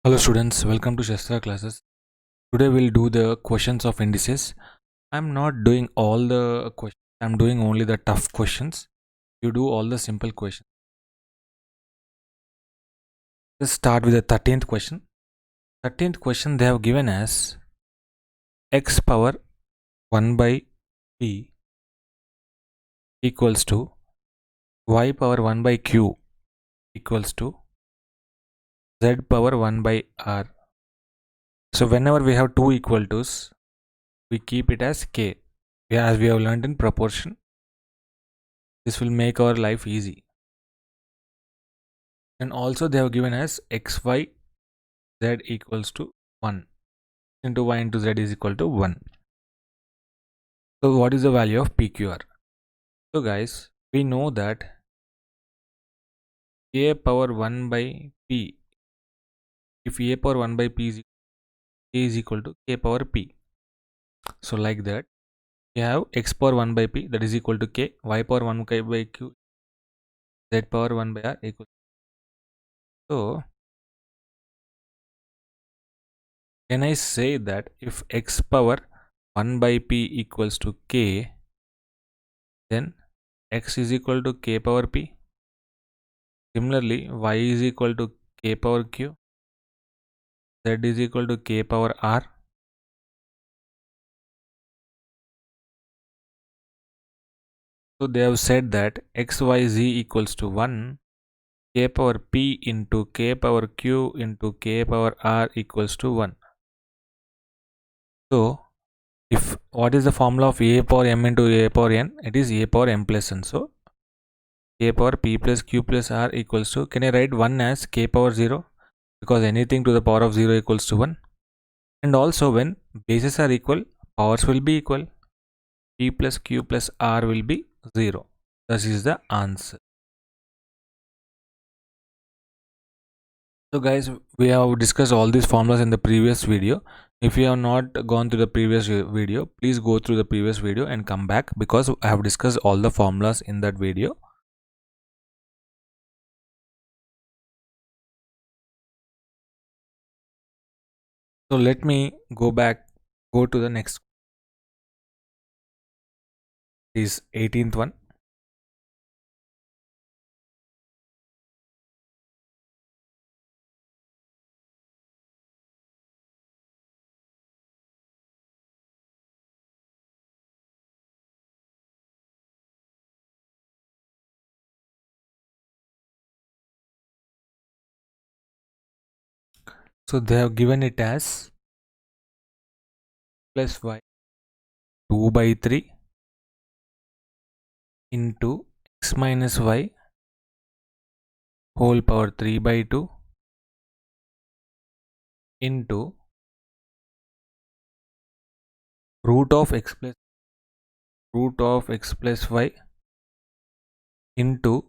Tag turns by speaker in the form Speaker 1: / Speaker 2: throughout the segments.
Speaker 1: Hello students, welcome to Shastra classes. Today we'll do the questions of indices. I'm not doing all the questions. I'm doing only the tough questions. You do all the simple questions. Let's start with the 13th question. 13th question they have given as x power 1 by p equals to y power 1 by q equals to z power 1 by r. So whenever we have two equal to's, we keep it as k. As we have learned in proportion, this will make our life easy. And also they have given as x, y, z equals to 1 into y into z is equal to 1. So what is the value of PQR? So guys, we know that a power 1 by p, if a power 1 by p is, a is equal to k power p. So like that, we have x power 1 by p that is equal to k, y power 1 by q, z power 1 by r equal to. So can I say that if x power 1 by p equals to k, then x is equal to k power p? Similarly, y is equal to k power q, z is equal to k power r. So they have said that xyz equals to 1, k power p into k power q into k power r equals to 1. So if what is the formula of a power m into a power n? It is a power m plus n. So k power p plus q plus r equals to, can I write 1 as k power 0? Because anything to the power of 0 equals to 1. And also when bases are equal, powers will be equal. P plus q plus r will be 0. This is the answer. So guys, we have discussed all these formulas in the previous video. If you have not gone through the previous video, please go through the previous video and come back, because I have discussed all the formulas in that video. So let me go to the next, is 18th one. So they have given it as plus y 2 by 3 into x minus y whole power 3 by 2 into root of x plus y into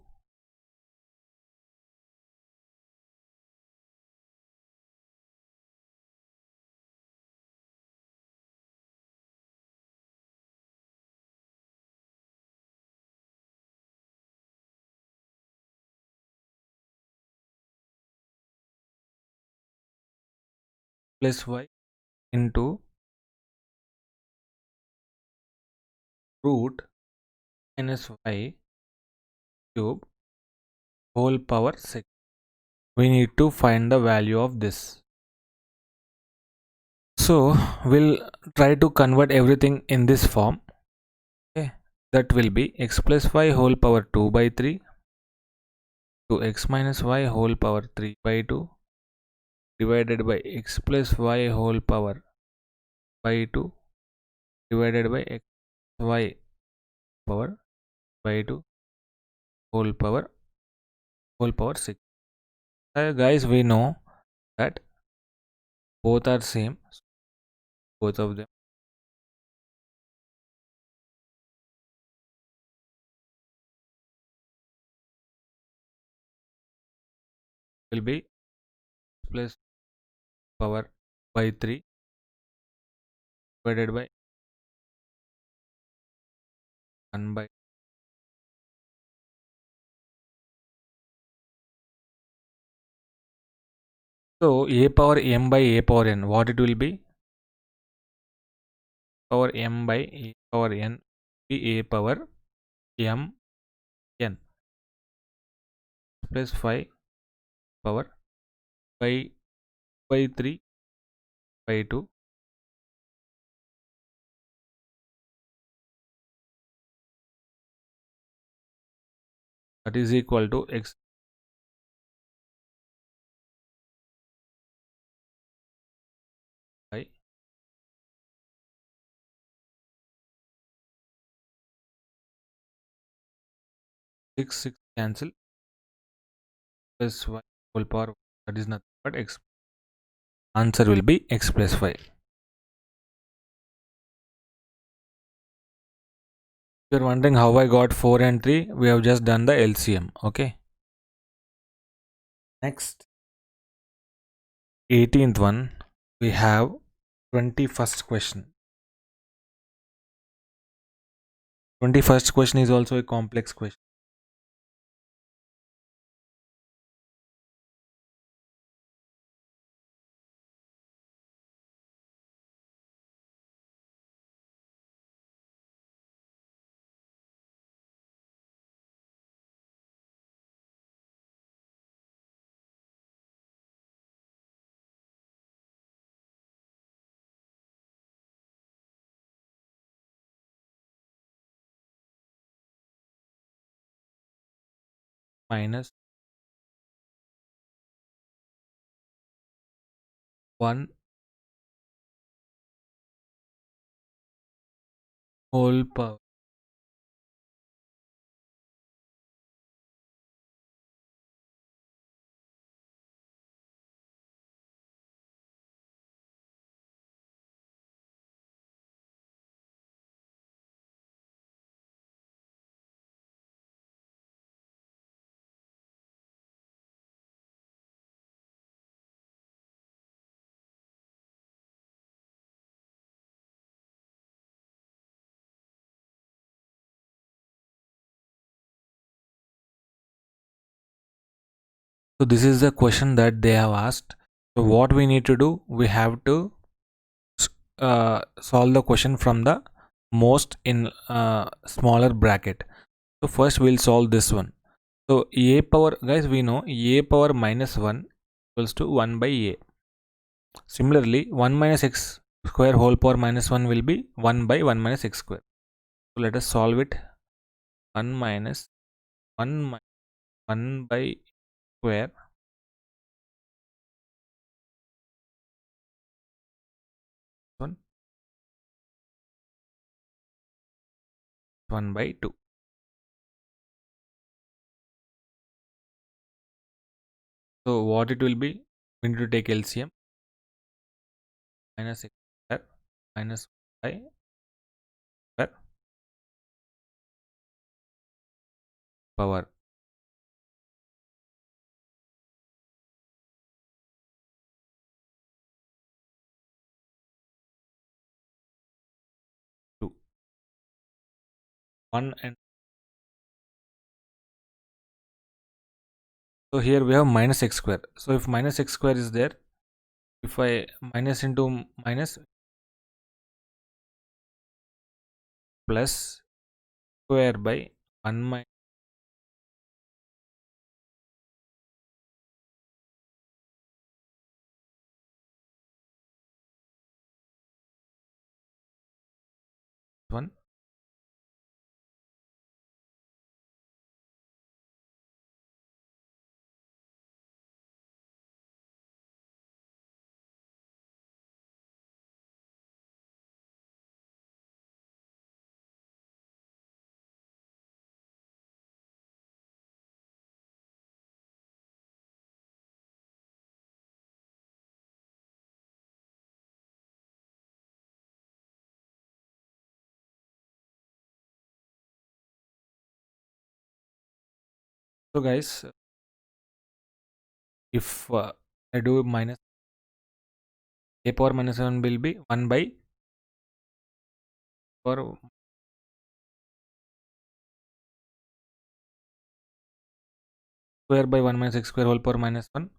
Speaker 1: plus y into root minus y cube whole power 6. We need to find the value of this. So we'll try to convert everything in this form. Okay, that will be x plus y whole power 2 by 3 to x minus y whole power 3 by 2 divided by x plus y whole power by 2 divided by x y power by 2 whole power 6. Guys, we know that both are same, so both of them will be plus power by 3 divided by 1 by So a power m by a power n, what it will be? Power m by a power n be a power m n plus 5 power by 3 by 2, that is equal to x by 6 cancel plus y whole power, that is nothing but x. Answer will be x plus 5. If you are wondering how I got 4 and 3, we have just done the LCM. Okay. Next, 18th one, we have 21st question. 21st question is also a complex question. Minus 1 whole power So this is the question that they have asked. So what we need to do, we have to solve the question from the most in smaller bracket. So first we'll solve this one. So a power, guys, we know a power minus 1 equals to 1 by a. Similarly, 1 minus x square whole power minus 1 will be 1 by 1 minus x square. So let us solve it. 1 minus 1 1 by square 1 1 by 2. So what it will be? We need to take LCM. Minus x square minus y square power 2. 1 and so here we have minus x square. So if minus x square is there, if I minus into minus plus square by 1 minus 1. So guys, if I do minus a power minus 1 will be 1 by power square by 1 minus x square whole power minus 1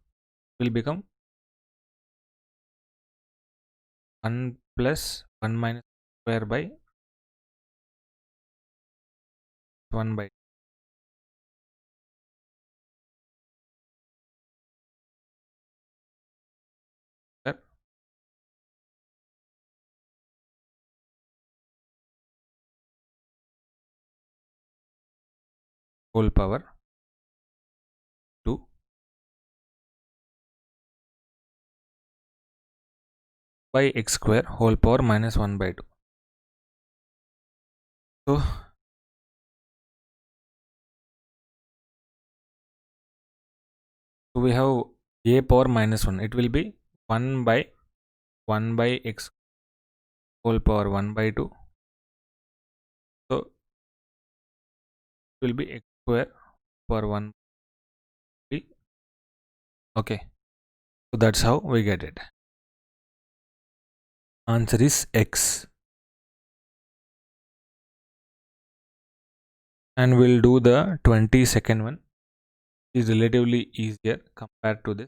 Speaker 1: will become 1 plus 1 minus square by 1 by square whole power 2 by x square whole power minus 1 by 2. So we have a power minus 1. It will be 1 by x whole power 1 by 2. So it will be x square power 1 by 3. Okay. So that's how we get it. Answer is x. And we'll do the 22nd one. It is relatively easier compared to this.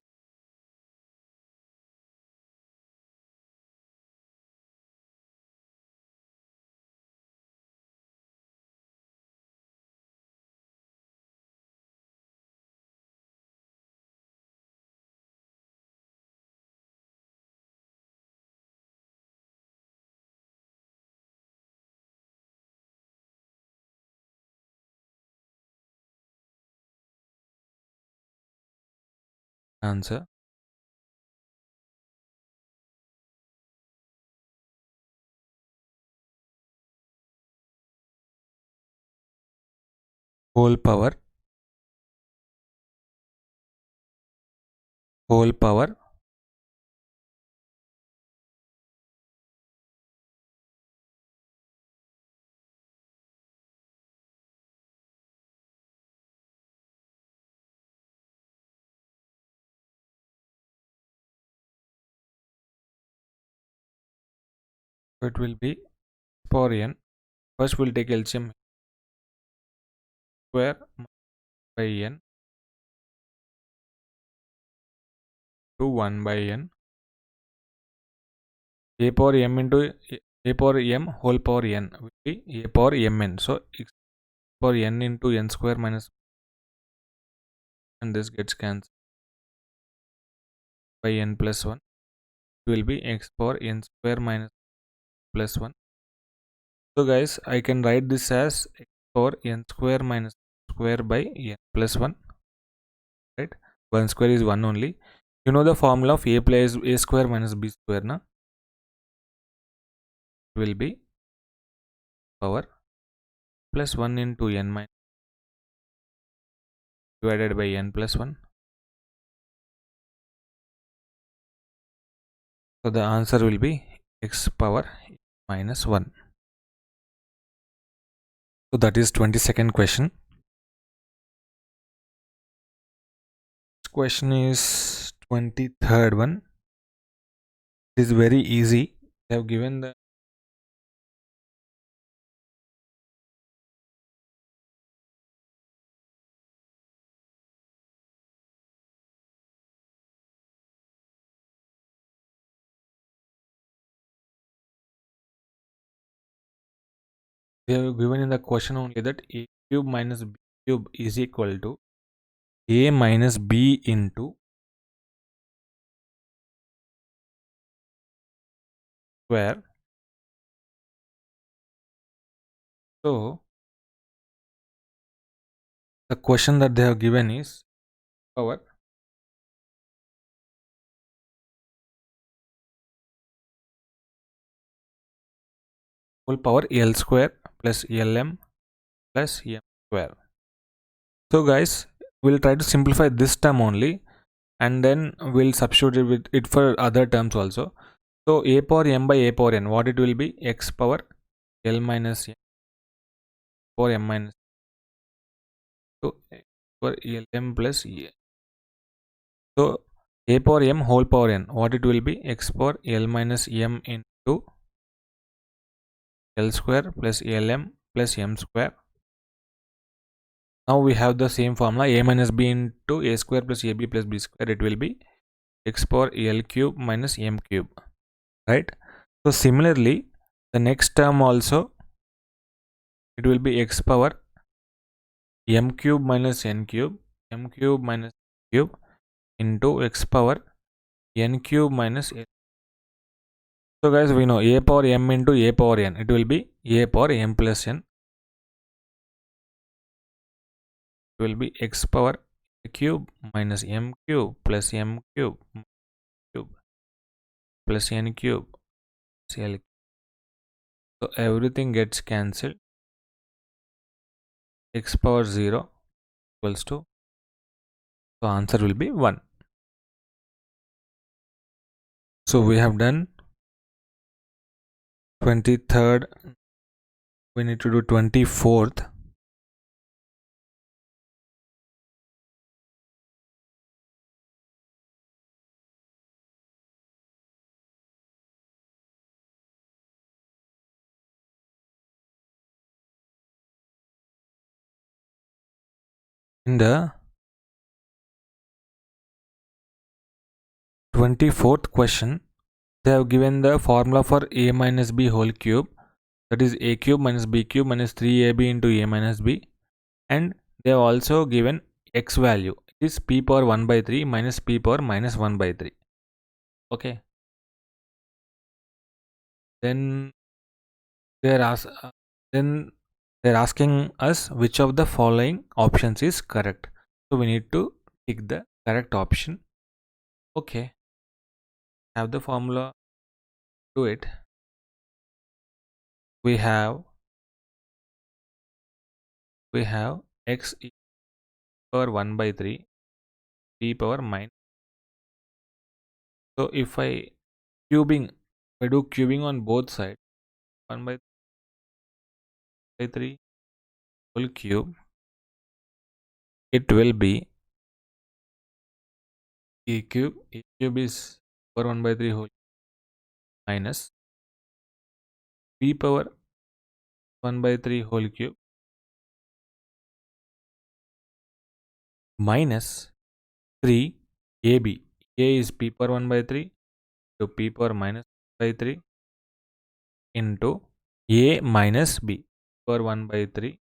Speaker 1: Answer whole power 2. It will be power n. First we'll take LCM square by n to 1 by n. A power m into a power m whole power n will be a power mn. So x power n into n square minus, and this gets cancelled by n plus 1. It will be x power n square minus plus 1. So guys, I can write this as x power n square minus square by n plus 1. Right? 1 square is 1 only. You know the formula of a plus a square minus b square, na? Will be power plus 1 into n minus divided by n plus 1. So the answer will be x power minus 1. So that is 22nd question. This question is 23rd one. It is very easy. They have given the in the question only that a cube minus b cube is equal to a minus b into square. So the question that they have given is power whole power l square plus lm plus m square. So guys, we'll try to simplify this term only, and then we'll substitute it with it for other terms also. So a power m by a power n, what it will be? X power l minus m power m minus. So a power lm plus e. So a power m whole power n, what it will be? X power l minus m into l square plus lm plus m square. Now we have the same formula, a minus b into a square plus ab plus b square. It will be x power l cube minus m cube, right? So similarly, the next term also, it will be x power m cube minus n cube, m cube minus cube into x power n cube minus n. So guys, we know a power m into a power n, it will be a power m plus n. It will be x power a cube minus m cube plus m cube plus n cube L. So everything gets cancelled. X power 0 equals to, so answer will be 1. So we have done 23rd, we need to do 24th. In the 24th question, they have given the formula for a minus b whole cube, that is a cube minus b cube minus 3ab into a minus b, and they have also given x value, it is p power 1 by 3 minus p power minus 1 by 3. Okay, then they are then they're asking us which of the following options is correct. So we need to pick the correct option. Okay, have the formula, do it. We have x e power 1 by 3 p power minus. So if I do cubing on both sides, 1 by 3 whole cube, it will be e cube is power 1 by 3 whole minus p power 1 by 3 whole cube minus 3 ab. A is p power 1 by 3 to p power minus by 3 into a minus b power 1 by 3.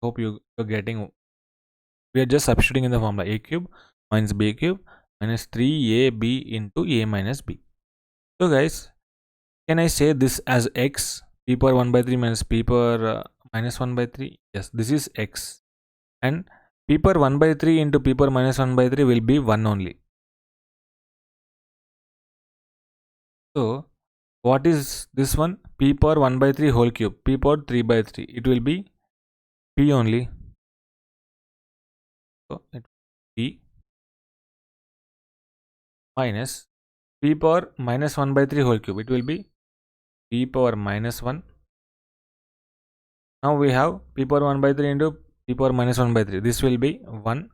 Speaker 1: Hope you're getting. We are just substituting in the formula a cube minus b cube minus 3ab into a minus b. So guys, can I say this as x, p power 1 by 3 minus p power minus 1 by 3? Yes, this is x, and p power 1 by 3 into p power minus 1 by 3 will be 1 only. So what is this one? P power 1 by 3 whole cube, p power 3 by 3, it will be p only. So it p minus p power minus 1 by 3 whole cube, it will be p power minus 1. Now we have p power 1 by 3 into p power minus 1 by 3, this will be 1,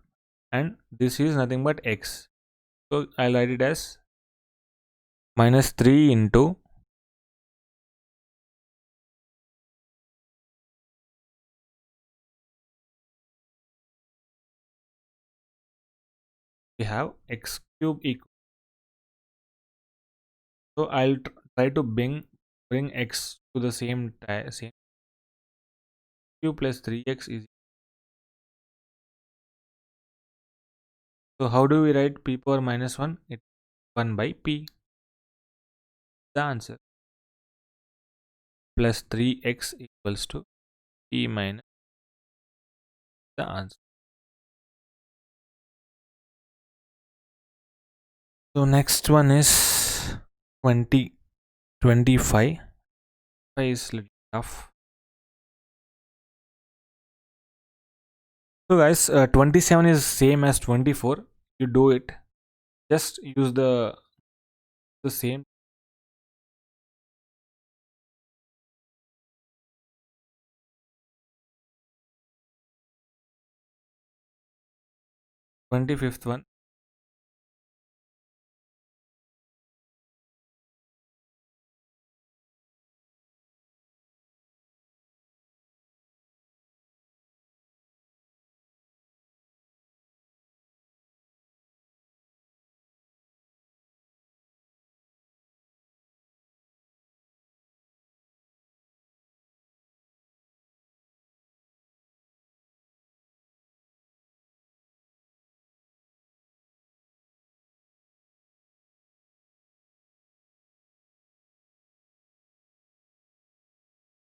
Speaker 1: and this is nothing but x. So I'll write it as minus 3 into we have x cube equal. So I'll try to bring x to the same cube plus 3x is. So how do we write p power minus 1? It's 1 by p. The answer plus 3x equals to p minus the answer. So next one is 20, 25. 5 is little tough. So guys, 27 is same as 24. You do it. Just use the same. Twenty-fifth one.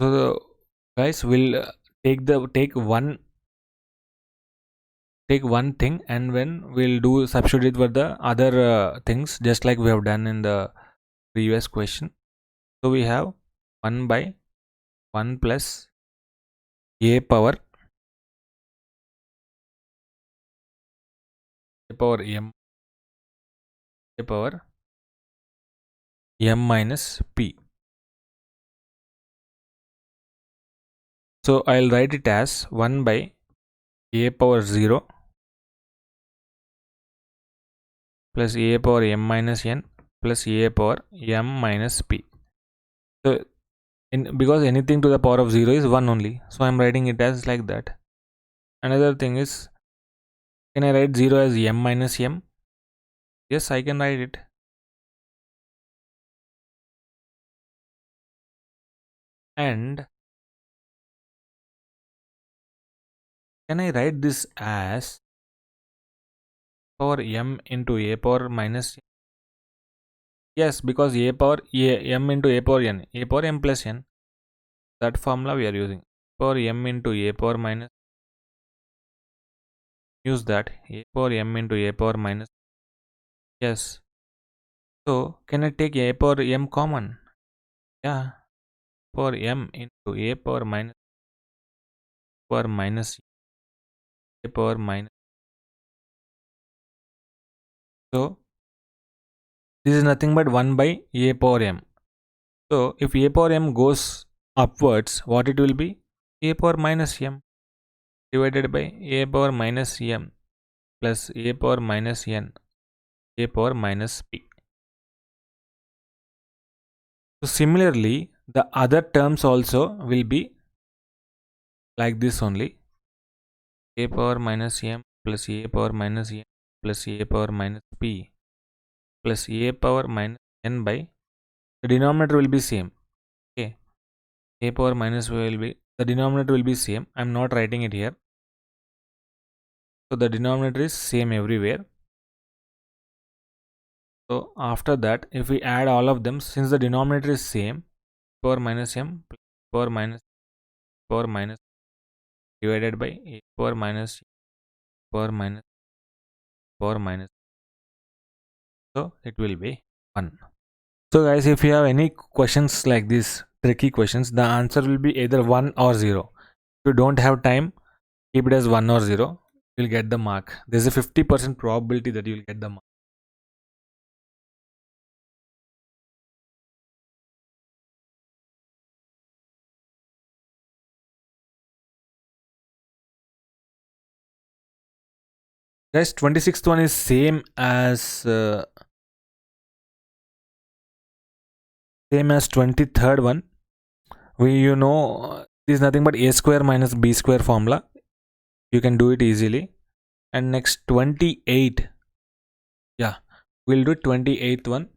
Speaker 1: So guys, we'll take one thing, and when we'll do substitute for the other things, just like we have done in the previous question. So we have 1 by 1 plus a power m minus p. So I'll write it as 1 by a power 0 plus a power m minus n plus a power m minus p. So because anything to the power of 0 is 1 only, so I'm writing it as like that. Another thing is, can I write 0 as m minus m? Yes, I can write it. And can I write this as power m into a power minus n? Yes, because a power m into a power n, a power m plus n, that formula we are using. Power m into a power minus, use that, a power m into a power minus. Yes. So can I take a power m common? Yeah. Power m into a power minus a power minus. So this is nothing but 1 by a power m. So if a power m goes upwards, what it will be? A power minus m divided by a power minus m plus a power minus n, a power minus p. So similarly, the other terms also will be like this only. A power minus m plus a power minus n plus a power minus p plus a power minus n by, the denominator will be same. Okay, a power minus will be, the denominator will be same. I'm not writing it here. So the denominator is same everywhere. So after that, if we add all of them, since the denominator is same, power minus m plus power minus divided by a power minus power minus power minus, so it will be 1. So guys, if you have any questions like this, tricky questions, the answer will be either 1 or 0. If you don't have time, keep it as 1 or 0. You'll get the mark. There's a 50% probability that you'll get the mark. Guys, 26th one is same as 23rd one. It is nothing but a square minus b square formula. You can do it easily. And next 28. Yeah, we'll do 28th one.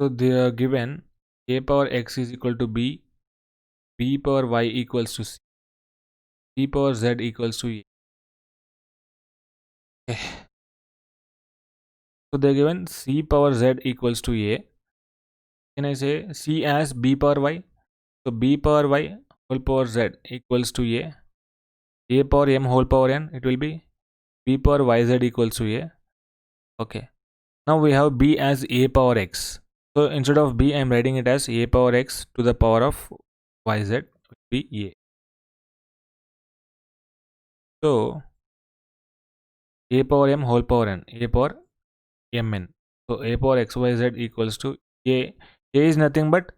Speaker 1: So they are given a power x is equal to b, b power y equals to c, c power z equals to a. Okay. So they're given c power z equals to a. Can I say c as b power y? So b power y whole power z equals to a power m whole power n, it will be b power yz equals to a. Okay. Now we have b as a power x. So instead of b, I am writing it as a power x to the power of yz will be a. So a power m whole power n, a power mn. So a power xyz equals to a. A is nothing but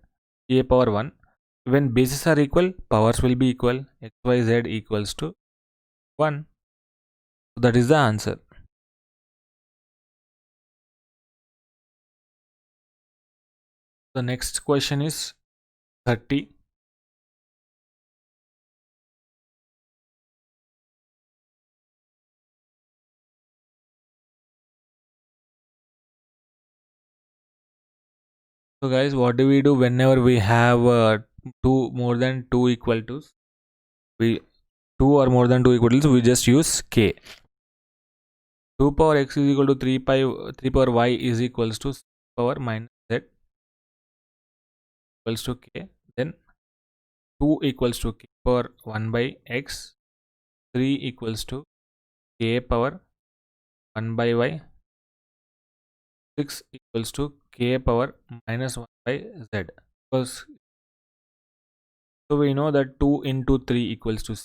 Speaker 1: a power 1. When bases are equal, powers will be equal. Xyz equals to 1. So that is the answer. The next question is 30. So guys, what do we do whenever we have two more than two equal to, we two or more than two equal to, we just use k. 2 power x is equal to 3 power y is equals to power minus z equals to k. Then 2 equals to k power 1 by x, 3 equals to k power 1 by y, 6 equals to k power minus 1 by z. Because so we know that 2 into 3 equals to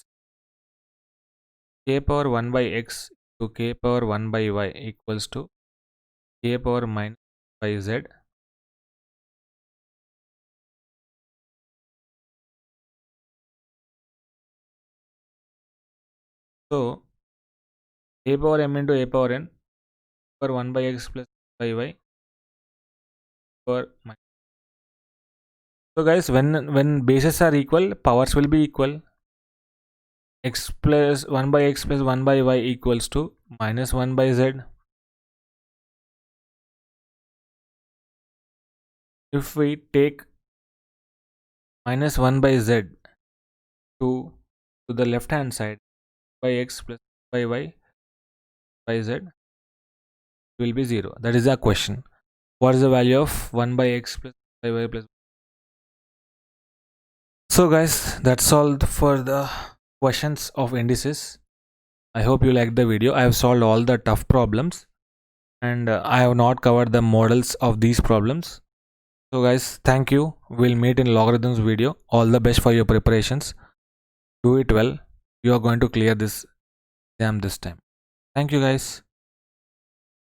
Speaker 1: k power 1 by x to k power 1 by y equals to k power minus by z. So a power m into a power n power 1 by x plus by y power minus. So guys, when bases are equal, powers will be equal. X plus 1 by x plus 1 by y equals to minus 1 by z. If we take minus 1 by z to the left hand side, by x plus by y by z will be 0. That is the question. What is the value of 1 by x plus by y plus? So guys, that's all for the questions of indices. I hope you liked the video. I have solved all the tough problems, and I have not covered the models of these problems. So guys, thank you. We'll meet in logarithms video. All the best for your preparations. Do it well. You are going to clear this exam this time. Thank you guys.